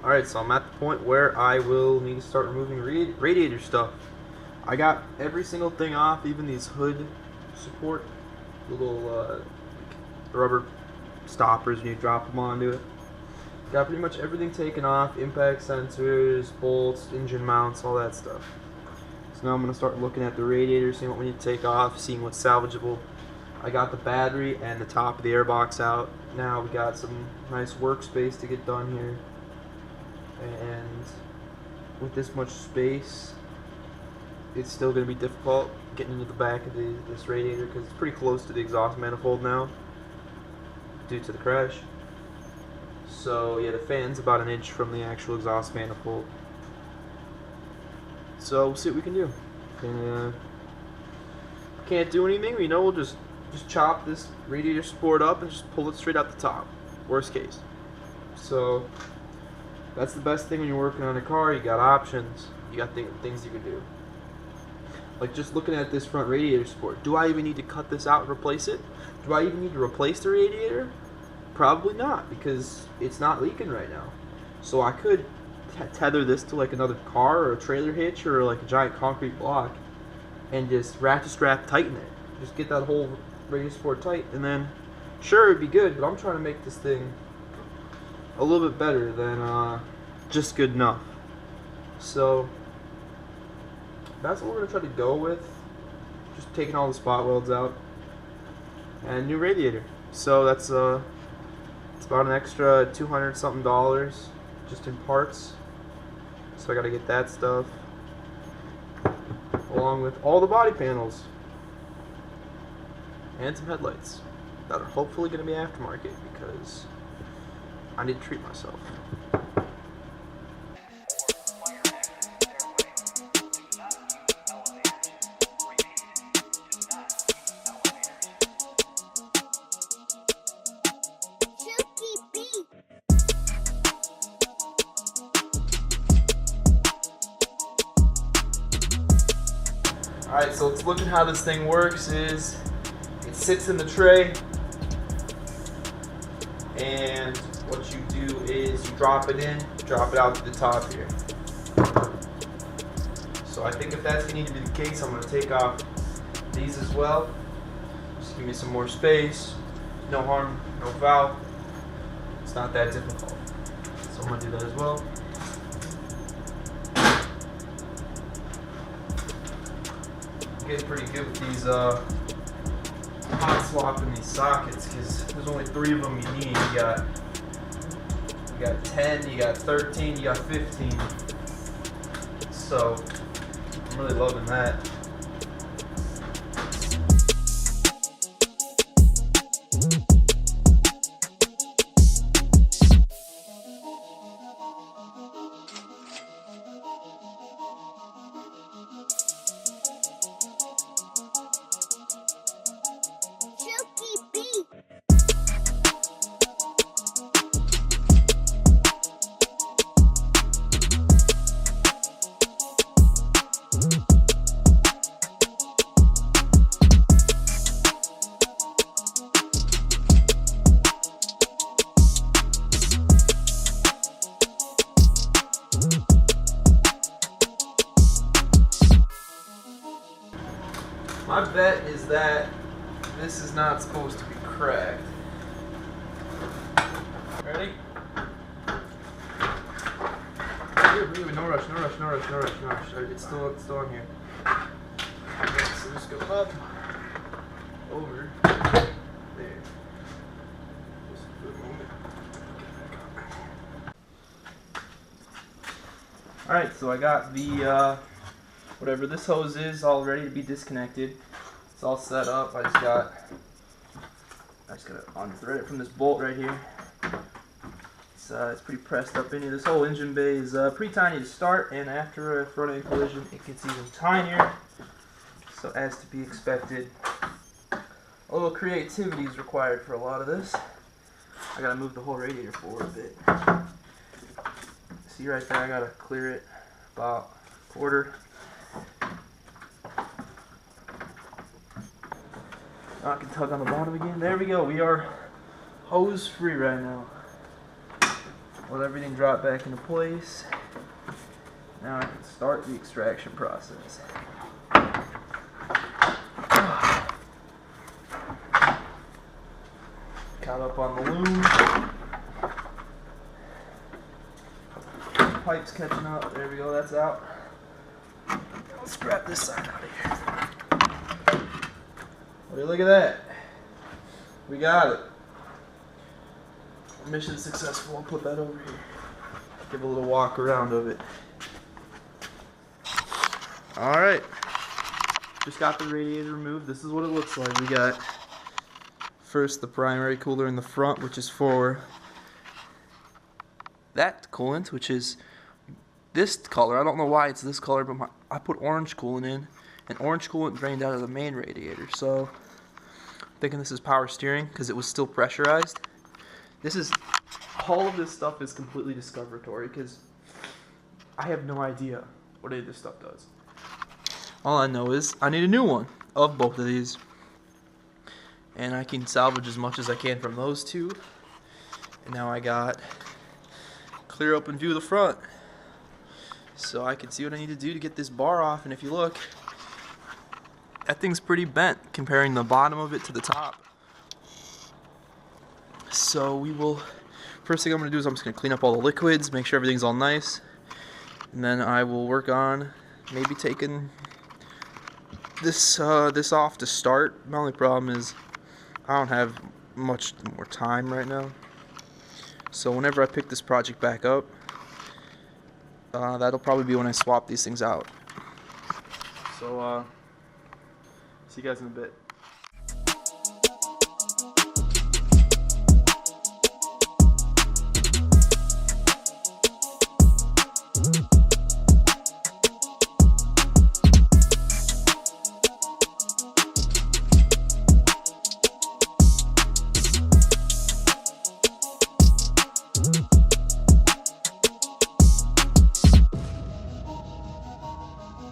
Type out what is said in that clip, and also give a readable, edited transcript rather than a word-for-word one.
Alright, so I'm at the point where I will need to start removing radiator stuff. I got every single thing off, even these hood support, little rubber stoppers when you drop them onto it. Got pretty much everything taken off, impact sensors, bolts, engine mounts, all that stuff. So now I'm going to start looking at the radiator, seeing what we need to take off, seeing what's salvageable. I got the battery and the top of the airbox out. Now we got some nice workspace to get done here. And with this much space, it's still going to be difficult getting into the back of this radiator because it's pretty close to the exhaust manifold now due to the crash. So yeah, the fan's about an inch from the actual exhaust manifold. So we'll see what we can do. Can't do anything, you know, we'll just chop this radiator support up and just pull it straight out the top. Worst case. So that's the best thing when you're working on a car. You got options. You got things you can do. Like just looking at this front radiator support. Do I even need to cut this out and replace it? Do I even need to replace the radiator? Probably not, because it's not leaking right now. So I could tether this to like another car or a trailer hitch or like a giant concrete block and just ratchet strap tighten it. Just get that whole radiator support tight, and then sure, it'd be good, but I'm trying to make this thing a little bit better than just good enough. So that's what we're going to try to go with. Just taking all the spot welds out and new radiator. So that's it's about an extra $200 something just in parts. So I got to get that stuff along with all the body panels and some headlights that are hopefully going to be aftermarket because I need to treat myself. Alright, so let's look at how this thing works. Is it sits in the tray, and what you do is you drop it in, drop it out to the top here. So I think if that's going to need to be the case, I'm going to take off these as well. Just give me some more space. No harm, no foul. It's not that difficult. So I'm going to do that as well. Getting pretty good with these hot swapping these sockets because there's only 3 of them you need. You got 10, you got 13, you got 15. So I'm really loving that. My bet is that this is not supposed to be cracked. Ready? No rush, no rush, no rush, no rush, no rush. It's still on here. Okay, so just go up, over, there. Just for a moment. Alright, so I got the whatever this hose is all ready to be disconnected. It's all set up. I just gotta unthread it from this bolt right here. It's pretty pressed up in here. This whole engine bay is pretty tiny to start, and after a front-end collision it gets even tinier. So as to be expected, a little creativity is required for a lot of this. I gotta move the whole radiator forward a bit. See right there, I gotta clear it about a quarter. I can tug on the bottom again. There we go. We are hose free right now. let everything drop back into place. Now I can start the extraction process. Caught up on the loom. Pipe's catching up. There we go, that's out. Let's grab this side out of here. What do you look at that? We got it. Mission successful. I'll put that over here. Give a little walk around of it. Alright. Just got the radiator removed. This is what it looks like. We got first the primary cooler in the front, which is for that coolant, which is this color. I don't know why it's this color, but I put orange coolant in, and orange coolant drained out of the main radiator. So I'm thinking this is power steering because it was still pressurized. This is, all of this stuff is completely discoveratory because I have no idea what any of this stuff does. All I know is I need a new one of both of these, and I can salvage as much as I can from those two. And now I got clear open view of the front, so I can see what I need to do to get this bar off. And if you look, that thing's pretty bent comparing the bottom of it to the top. So we will, first thing I'm going to do is I'm just going to clean up all the liquids, make sure everything's all nice, and then I will work on maybe taking this off to start. My only problem is I don't have much more time right now. So whenever I pick this project back up, that'll probably be when I swap these things out. So see you guys in a bit.